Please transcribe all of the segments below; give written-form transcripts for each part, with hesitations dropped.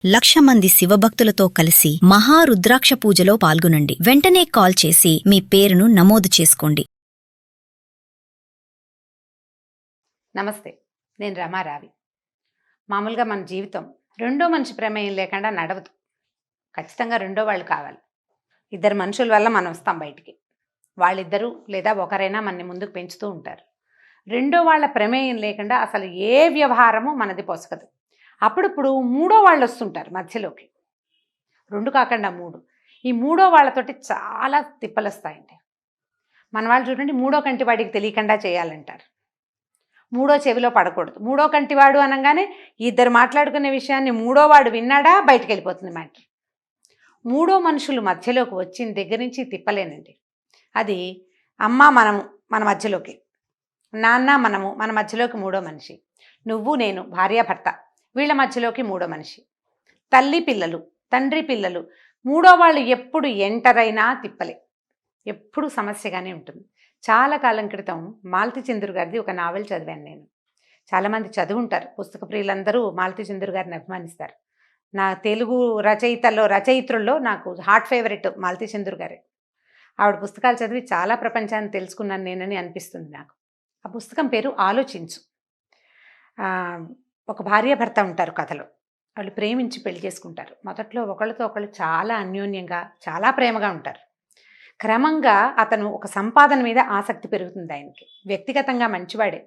1,00,000 మంది శివభక్తులతో కలిసి మహారుద్రాక్ష పూజలో పాల్గొనండి. వెంటనే కాల్ చేసి మీ పేరును నమోదు చేసుకోండి. నమస్తే, నేను రమారావి. మామూలుగా మన జీవితం రెండో మనిషి ప్రమేయం లేకుండా నడవదు. ఖచ్చితంగా రెండో వాళ్ళు కావాలి. ఇద్దరు మనుషుల వల్ల మనం వస్తాం బయటికి. వాళ్ళిద్దరూ లేదా ఒకరైనా మనని ముందుకు పెంచుతూ ఉంటారు. రెండో వాళ్ళ ప్రమేయం లేకుండా అసలు ఏ వ్యవహారము మనది పొసగదు. అప్పుడప్పుడు మూడో వాళ్ళు వస్తుంటారు మధ్యలోకి. 2 కాకుండా 3. ఈ మూడో వాళ్ళతోటి చాలా తిప్పలు వస్తాయండి. మన వాళ్ళు చూడండి, మూడో కంటి వాడికి తెలియకుండా చేయాలంటారు. మూడో చెవిలో పడకూడదు. మూడో కంటివాడు అనగానే ఇద్దరు మాట్లాడుకునే విషయాన్ని మూడో వాడు విన్నాడా బయటికి వెళ్ళిపోతుంది మ్యాటర్. మూడో మనుషులు మధ్యలోకి వచ్చిన దగ్గర నుంచి తిప్పలేనండి. అది అమ్మ మనము మన మధ్యలోకి, నాన్న మనము మన మధ్యలోకి మూడో మనిషి, నువ్వు నేను భార్యాభర్త వీళ్ళ మధ్యలోకి మూడో మనిషి, తల్లి పిల్లలు తండ్రి పిల్లలు, మూడో వాళ్ళు ఎప్పుడు ఎంటర్ అయినా తిప్పలే, ఎప్పుడు సమస్యగానే ఉంటుంది. చాలా కాలం క్రితం మాలతి చంద్రు గారిది ఒక నావెల్ చదివాను నేను. చాలామంది చదువుంటారు, పుస్తక ప్రియులందరూ మాలతి చంద్రు గారిని అభిమానిస్తారు. నా తెలుగు రచయిత్రుల్లో నాకు హార్ట్ ఫేవరెట్ మాలతి చంద్రు గారే. ఆవిడ పుస్తకాలు చదివి చాలా ప్రపంచాన్ని తెలుసుకున్నాను నేనని అనిపిస్తుంది నాకు. ఆ పుస్తకం పేరు ఆలోచించు. ఒక భార్యాభర్త ఉంటారు కథలో. వాళ్ళు ప్రేమించి పెళ్లి చేసుకుంటారు. మొదట్లో ఒకళ్ళతో ఒకళ్ళు చాలా అన్యోన్యంగా చాలా ప్రేమగా ఉంటారు. క్రమంగా అతను ఒక సంపాదన మీద ఆసక్తి పెరుగుతుంది ఆయనకి. వ్యక్తిగతంగా మంచివాడే,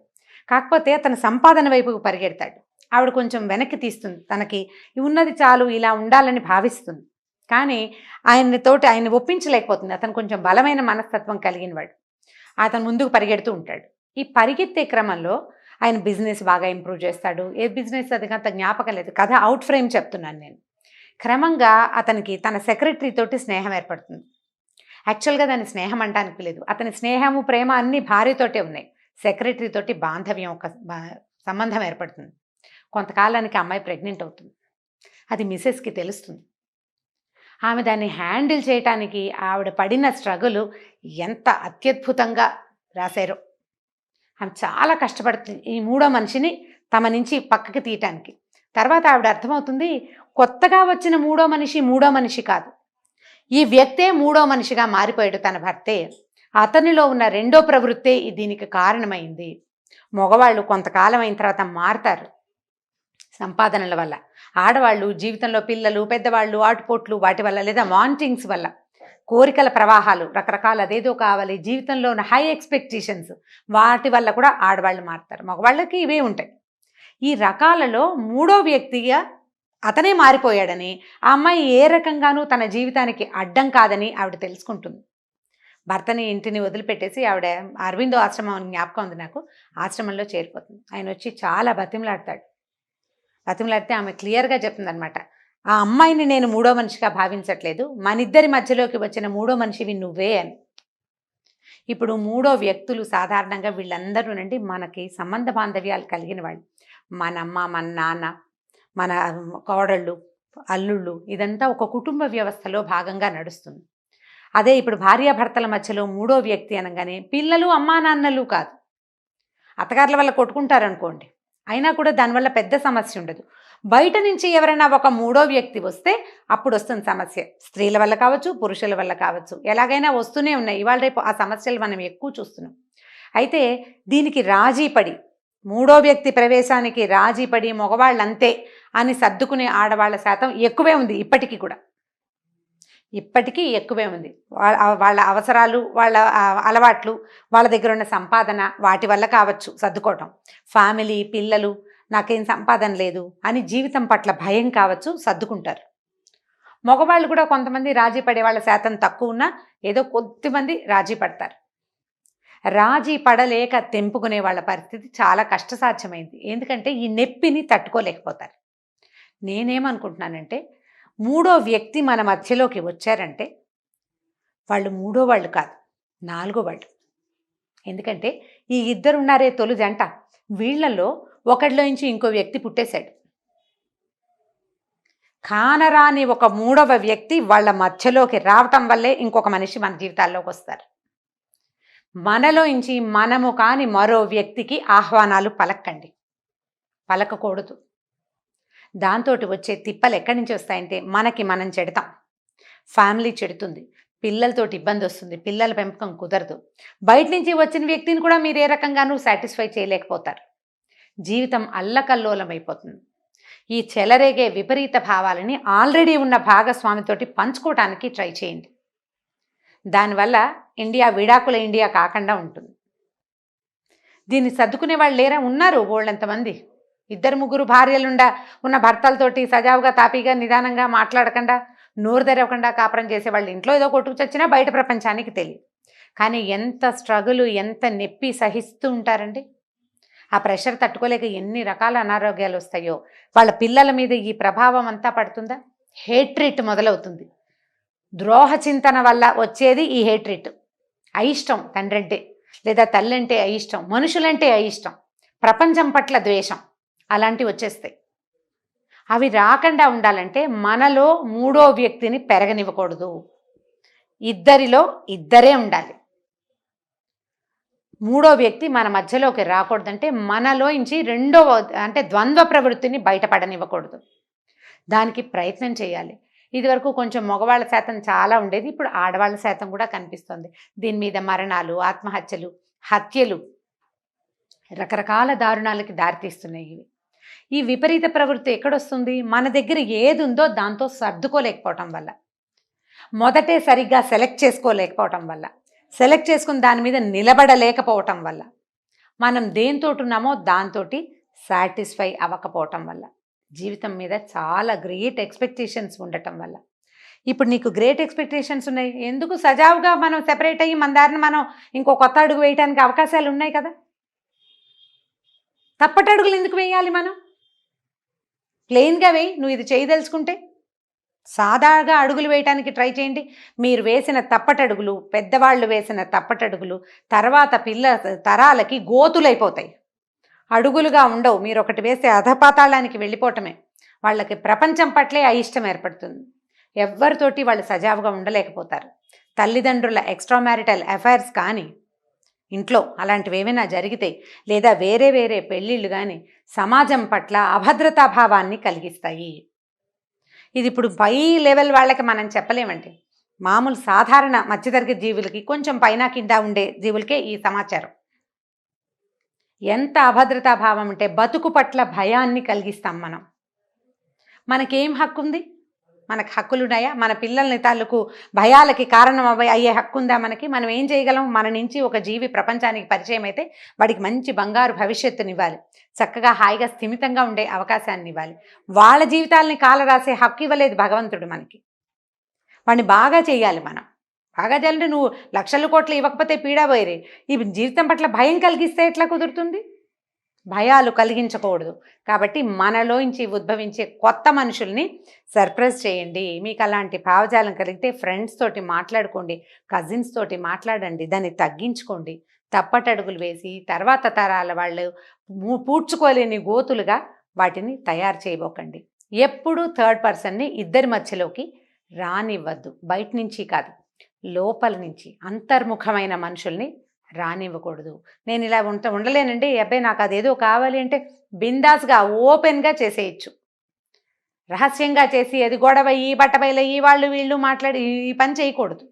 కాకపోతే అతను సంపాదన వైపుకు పరిగెడతాడు. ఆవిడ కొంచెం వెనక్కి తీస్తుంది, తనకి ఉన్నది చాలు ఇలా ఉండాలని భావిస్తుంది. కానీ ఆయన్ని ఒప్పించలేకపోతుంది. అతను కొంచెం బలమైన మనస్తత్వం కలిగిన వాడు. అతను ముందుకు పరిగెడుతూ ఉంటాడు. ఈ పరిగెత్తే క్రమంలో ఆయన బిజినెస్ బాగా ఇంప్రూవ్ చేస్తాడు. ఏ బిజినెస్ అది అంత జ్ఞాపకం లేదు, కథ అవుట్ ఫ్రేమ్ చెప్తున్నాను నేను. క్రమంగా అతనికి తన సెక్రటరీ తోటి స్నేహం ఏర్పడుతుంది. యాక్చువల్గా దాన్ని స్నేహం అంటానికి లేదు, అతని స్నేహము ప్రేమ అన్నీ భార్యతోటే ఉన్నాయి. సెక్రటరీ తోటి బాంధవ్యం, ఒక సంబంధం ఏర్పడుతుంది. కొంతకాలానికి అమ్మాయి ప్రెగ్నెంట్ అవుతుంది. అది మిసెస్కి తెలుస్తుంది. ఆమె దాన్ని హ్యాండిల్ చేయటానికి ఆవిడ పడిన స్ట్రగులు ఎంత అత్యద్భుతంగా రాశారో. ఆమె చాలా కష్టపడుతుంది ఈ మూడో మనిషిని తమ నుంచి పక్కకి తీయటానికి. తర్వాత ఆవిడ అర్థమవుతుంది, కొత్తగా వచ్చిన మూడో మనిషి కాదు, ఈ వ్యక్తే మూడో మనిషిగా మారిపోయాడు తన భర్తే. అతనిలో ఉన్న రెండో ప్రవృత్తే దీనికి కారణమైంది. మగవాళ్ళు కొంతకాలం అయిన తర్వాత మారతారు సంపాదనల వల్ల. ఆడవాళ్ళు జీవితంలో పిల్లలు, పెద్దవాళ్ళు, ఆటుపోట్లు వాటి వల్ల, లేదా వాంటింగ్స్ వల్ల, కోరికల ప్రవాహాలు, రకరకాల అదేదో కావాలి, జీవితంలో ఉన్న హై ఎక్స్పెక్టేషన్స్, వాటి వల్ల కూడా ఆడవాళ్ళు మారుతారు. మగవాళ్ళకి ఇవే ఉంటాయి. ఈ రకాలలో మూడో వ్యక్తిగా అతనే మారిపోయాడని, ఆ అమ్మాయి ఏ రకంగానూ తన జీవితానికి అడ్డం కాదని ఆవిడ తెలుసుకుంటుంది. భర్తని ఇంటిని వదిలిపెట్టేసి ఆవిడ అరవిందో ఆశ్రమం అని జ్ఞాపకం ఉంది నాకు, ఆశ్రమంలో చేరిపోతుంది. ఆయన వచ్చి చాలా బతిమలాడతాడు. బతిమలాడితే ఆమె క్లియర్గా చెప్తుంది అనమాట, ఆ అమ్మాయిని నేను మూడో మనిషిగా భావించట్లేదు, మనిద్దరి మధ్యలోకి వచ్చిన మూడో మనిషివి నువ్వే అని. ఇప్పుడు మూడో వ్యక్తులు సాధారణంగా వీళ్ళందరూనండి మనకి సంబంధ బాంధవ్యాలు కలిగిన వాళ్ళు. మన అమ్మ, మన నాన్న, మన కోడళ్ళు, అల్లుళ్ళు, ఇదంతా ఒక కుటుంబ వ్యవస్థలో భాగంగా నడుస్తుంది. అదే ఇప్పుడు భార్యాభర్తల మధ్యలో మూడో వ్యక్తి అనగానే పిల్లలు, అమ్మా నాన్నలు కాదు. అత్తగారుల వల్ల కొట్టుకుంటారనుకోండి, అయినా కూడా దానివల్ల పెద్ద సమస్య ఉండదు. బయట నుంచి ఎవరైనా ఒక మూడో వ్యక్తి వస్తే అప్పుడు వస్తుంది సమస్య. స్త్రీల వల్ల కావచ్చు, పురుషుల వల్ల కావచ్చు, ఎలాగైనా వస్తూనే ఉన్నాయి. ఇవాళ రేపు ఆ సమస్యలు మనం ఎక్కువ చూస్తున్నాం. అయితే దీనికి రాజీపడి, మూడో వ్యక్తి ప్రవేశానికి రాజీపడి మగవాళ్ళంతే అని సర్దుకునే ఆడవాళ్ళ శాతం ఎక్కువే ఉంది. ఇప్పటికీ ఎక్కువే ఉంది. వాళ్ళ అవసరాలు, వాళ్ళ అలవాట్లు, వాళ్ళ దగ్గర ఉన్న సంపాదన, వాటి వల్ల కావచ్చు సర్దుకోవటం. ఫ్యామిలీ, పిల్లలు, నాకేం సంపాదన లేదు అని జీవితం పట్ల భయం కావచ్చు, సర్దుకుంటారు. మగవాళ్ళు కూడా కొంతమంది రాజీ పడే వాళ్ళ శాతం తక్కువ ఉన్నా ఏదో కొద్దిమంది రాజీ పడతారు. రాజీ పడలేక తెంపుకునే వాళ్ళ పరిస్థితి చాలా కష్టసాధ్యమైంది. ఎందుకంటే ఈ నొప్పిని తట్టుకోలేకపోతారు. నేనేమనుకుంటున్నానంటే, మూడో వ్యక్తి మన మధ్యలోకి వచ్చారంటే వాళ్ళు మూడో వాళ్ళు కాదు, నాలుగో వాళ్ళు. ఎందుకంటే ఈ ఇద్దరు ఉన్నారే తొలి జంట, వీళ్లలో ఒకటిలో నుంచి ఇంకో వ్యక్తి పుట్టేశాడు. కానరాని ఒక మూడవ వ్యక్తి వాళ్ళ మధ్యలోకి రావటం వల్లే ఇంకొక మనిషి మన జీవితాల్లోకి వస్తారు. మనలో నుంచి మనము కాని మరో వ్యక్తికి ఆహ్వానాలు పలకండి, పలకకూడదు. దాంతోటి వచ్చే తిప్పలు ఎక్కడి నుంచి వస్తాయంటే మనకి మనం చెడతాం, ఫ్యామిలీ చెడుతుంది, పిల్లలతోటి ఇబ్బంది వస్తుంది, పిల్లల పెంపకం కుదరదు, బయట నుంచి వచ్చిన వ్యక్తిని కూడా మీరు ఏ రకంగానూ సాటిస్ఫై చేయలేకపోతారు, జీవితం అల్లకల్లోలం అయిపోతుంది. ఈ చెలరేగే విపరీత భావాలని ఆల్రెడీ ఉన్న భాగస్వామితోటి పంచుకోవటానికి ట్రై చేయండి. దానివల్ల ఇండియా విడాకుల ఇండియా కాకుండా ఉంటుంది. దీన్ని సర్దుకునే వాళ్ళు లేరా? ఉన్నారు బోళ్ళంతమంది. 2-3 భార్యలుండా ఉన్న భర్తలతోటి సజావుగా తాపీగా నిదానంగా మాట్లాడకుండా నోరు తెరవకుండా కాపురం చేసేవాళ్ళు ఇంట్లో ఏదో కొట్టుకు చచ్చినా బయట ప్రపంచానికి తెలియదు. కానీ ఎంత స్ట్రగుల్, ఎంత నొప్పి సహిస్తూ ఉంటారండి. ఆ ప్రెషర్ తట్టుకోలేక ఎన్ని రకాల అనారోగ్యాలు వస్తాయో. వాళ్ళ పిల్లల మీద ఈ ప్రభావం అంతా పడుతుందా? హేట్రిట్ మొదలవుతుంది. ద్రోహ చింతన వల్ల వచ్చేది ఈ హేట్రిట్. అయిష్టం తండ్రంటే, లేదా తల్లంటే అయిష్టం, మనుషులంటే అయిష్టం, ప్రపంచం పట్ల ద్వేషం, అలాంటివి వచ్చేస్తాయి. అవి రాకుండా ఉండాలంటే మనలో మూడో వ్యక్తిని పెరగనివ్వకూడదు. ఇద్దరిలో ఇద్దరే ఉండాలి. మూడో వ్యక్తి మన మధ్యలోకి రాకూడదంటే మనలోంచి రెండవ అంటే ద్వంద్వ ప్రవృత్తిని బయటపడనివ్వకూడదు. దానికి ప్రయత్నం చేయాలి. ఇదివరకు కొంచెం మగవాళ్ళ శాతం చాలా ఉండేది, ఇప్పుడు ఆడవాళ్ళ శాతం కూడా కనిపిస్తుంది. దీని మీద మరణాలు, ఆత్మహత్యలు, హత్యలు, రకరకాల దారుణాలకి దారితీస్తున్నాయి ఇవి. ఈ విపరీత ప్రవృత్తి ఎక్కడొస్తుంది? మన దగ్గర ఏది ఉందో దాంతో సర్దుకోలేకపోవటం వల్ల, మొదటే సరిగ్గా సెలెక్ట్ చేసుకోలేకపోవటం వల్ల, సెలెక్ట్ చేసుకుని దాని మీద నిలబడలేకపోవటం వల్ల, మనం దేంతోటి ఉన్నామో దాంతోటి సాటిస్ఫై అవ్వకపోవటం వల్ల, జీవితం మీద చాలా గ్రేట్ ఎక్స్పెక్టేషన్స్ ఉండటం వల్ల. ఇప్పుడు నీకు గ్రేట్ ఎక్స్పెక్టేషన్స్ ఉన్నాయి, ఎందుకు సజావుగా మనం సెపరేట్ అయ్యి మన దారిని మనం ఇంకో కొత్త అడుగు వేయటానికి అవకాశాలు ఉన్నాయి కదా. తప్పటడుగులు ఎందుకు వేయాలి? మనం ప్లెయిన్గా వేయి. నువ్వు ఇది చేయదలుచుకుంటే సాదాగా అడుగులు వేయటానికి ట్రై చేయండి. మీరు వేసిన తప్పటడుగులు, పెద్దవాళ్ళు వేసిన తప్పటడుగులు తర్వాత తరాలకి గోతులైపోతాయి, అడుగులుగా ఉండవు. మీరు ఒకటి వేస్తే అధపాతాళానికి వెళ్ళిపోవటమే. వాళ్ళకి ప్రపంచం పట్లే అయిష్టం ఏర్పడుతుంది. ఎవరితోటి వాళ్ళు సజావుగా ఉండలేకపోతారు. తల్లిదండ్రుల ఎక్స్ట్రా మ్యారిటల్ అఫైర్స్ కానీ, ఇంట్లో అలాంటివి ఏమైనా జరిగితే, లేదా వేరే వేరే పెళ్ళిళ్ళు కానీ సమాజం పట్ల అభద్రతా భావాన్ని కలిగిస్తాయి. ఇది ఇప్పుడు పై లెవెల్ వాళ్ళకి మనం చెప్పలేమండి. మామూలు సాధారణ మధ్యతరగతి జీవులకి, కొంచెం పైన కింద ఉండే జీవులకే ఈ సమాచారం. ఎంత అభద్రతా భావం అంటే బతుకు పట్ల భయాన్ని కలిగిస్తాం మనం. మనకేం హక్కు ఉంది? మనకు హక్కులున్నాయా? మన పిల్లల్ని తాలూకు భయాలకి కారణం అయ్యే హక్కు ఉందా మనకి? మనం ఏం చేయగలం? మన నుంచి ఒక జీవి ప్రపంచానికి పరిచయం అయితే వాడికి మంచి బంగారు భవిష్యత్తునివ్వాలి, చక్కగా హాయిగా స్థిమితంగా ఉండే అవకాశాన్ని ఇవ్వాలి. వాళ్ళ జీవితాలని కాలరాసే హక్కు ఇవ్వలేదు భగవంతుడు మనకి. వాడిని బాగా చేయాలి. మనం బాగా చేయాలంటే నువ్వు లక్షల కోట్లు ఇవ్వకపోతే పీడాపోయేది. ఈ జీవితం పట్ల భయం కలిగిస్తే ఎట్లా కుదురుతుంది? భయాలు కలిగించకూడదు. కాబట్టి మనలోంచి ఉద్భవించే కొత్త మనుషుల్ని సర్ప్రైజ్ చేయండి. మీకు అలాంటి భావజాలం కలిగితే ఫ్రెండ్స్ తోటి మాట్లాడుకోండి, కజిన్స్ తోటి మాట్లాడండి, దాన్ని తగ్గించుకోండి. తప్పటడుగులు వేసి తర్వాత తరాల వాళ్ళు పూడ్చుకోలేని గోతులుగా వాటిని తయారు చేయబోకండి. ఎప్పుడూ థర్డ్ పర్సన్ని ఇద్దరి మధ్యలోకి రానివ్వద్దు. బయట నుంచి కాదు, లోపల నుంచి అంతర్ముఖమైన మనుషుల్ని రానివ్వకూడదు. నేను ఇలా ఉండలేనండి, అబ్బాయి నాకు అదేదో కావాలి అంటే బిందాస్గా ఓపెన్గా చేసేయచ్చు. రహస్యంగా చేసి అది గొడవ, ఈ బట్టబయలు, ఈ వాళ్ళు వీళ్ళు మాట్లాడి ఈ పని చేయకూడదు.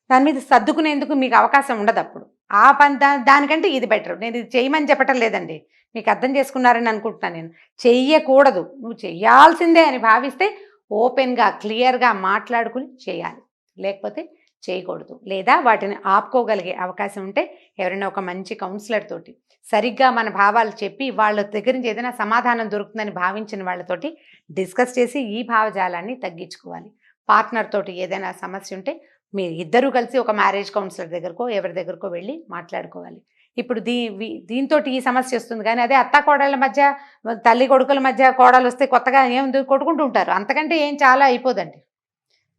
దాని మీద సర్దుకునేందుకు మీకు అవకాశం ఉండదు. అప్పుడు ఆ పని దానికంటే ఇది బెటర్. నేను ఇది చేయమని చెప్పటం లేదండి, మీకు అర్థం చేసుకున్నారని అనుకుంటున్నాను. నేను చెయ్యకూడదు, నువ్వు చెయ్యాల్సిందే అని భావిస్తే ఓపెన్గా క్లియర్గా మాట్లాడుకుని చేయాలి, లేకపోతే చేయకూడదు. లేదా వాటిని ఆపుకోగలిగే అవకాశం ఉంటే ఎవరైనా ఒక మంచి కౌన్సిలర్ తోటి సరిగ్గా మన భావాలు చెప్పి వాళ్ళ దగ్గర నుంచి ఏదైనా సమాధానం దొరుకుతుందని భావించిన వాళ్ళతోటి డిస్కస్ చేసి ఈ భావజాలాన్ని తగ్గించుకోవాలి. పార్ట్నర్ తోటి ఏదైనా సమస్య ఉంటే మీరు ఇద్దరూ కలిసి ఒక మ్యారేజ్ కౌన్సిలర్ దగ్గరకో ఎవరి దగ్గరకో వెళ్ళి మాట్లాడుకోవాలి. ఇప్పుడు దీంతో ఈ సమస్య వస్తుంది. కానీ అదే అత్త కోడళ్ళ మధ్య, తల్లి కొడుకుల మధ్య కోడలు వస్తే కొత్తగా ఏముంది కొట్టుకుంటూ ఉంటారు, అంతకంటే ఏం చాలా అయిపోదండి.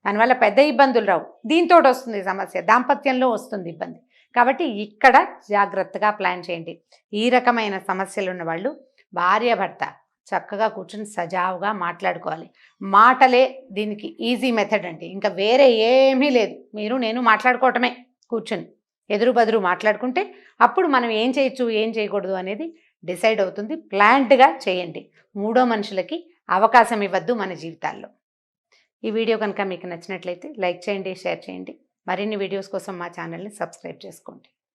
దానివల్ల పెద్ద ఇబ్బందులు రావు. దీంతో వస్తుంది సమస్య, దాంపత్యంలో వస్తుంది ఇబ్బంది. కాబట్టి ఇక్కడ జాగ్రత్తగా ప్లాన్ చేయండి. ఈ రకమైన సమస్యలు ఉన్న వాళ్ళు భార్యాభర్త చక్కగా కూర్చొని సజావుగా మాట్లాడుకోవాలి. మాటలే దీనికి ఈజీ మెథడ్ అండి, ఇంకా వేరే ఏమీ లేదు. మీరు నేను మాట్లాడుకోవటమే, కూర్చొని ఎదురు బదురు మాట్లాడుకుంటే అప్పుడు మనం ఏం చేయొచ్చు ఏం చేయకూడదు అనేది డిసైడ్ అవుతుంది. ప్లాన్డ్గా చేయండి. మూడో మనుషులకి అవకాశం ఇవ్వద్దు మన జీవితాల్లో. ఈ వీడియో కనుక మీకు నచ్చినట్లయితే లైక్ చేయండి, షేర్ చేయండి. మరిన్ని వీడియోస్ కోసం మా ఛానల్ని సబ్స్క్రైబ్ చేసుకోండి.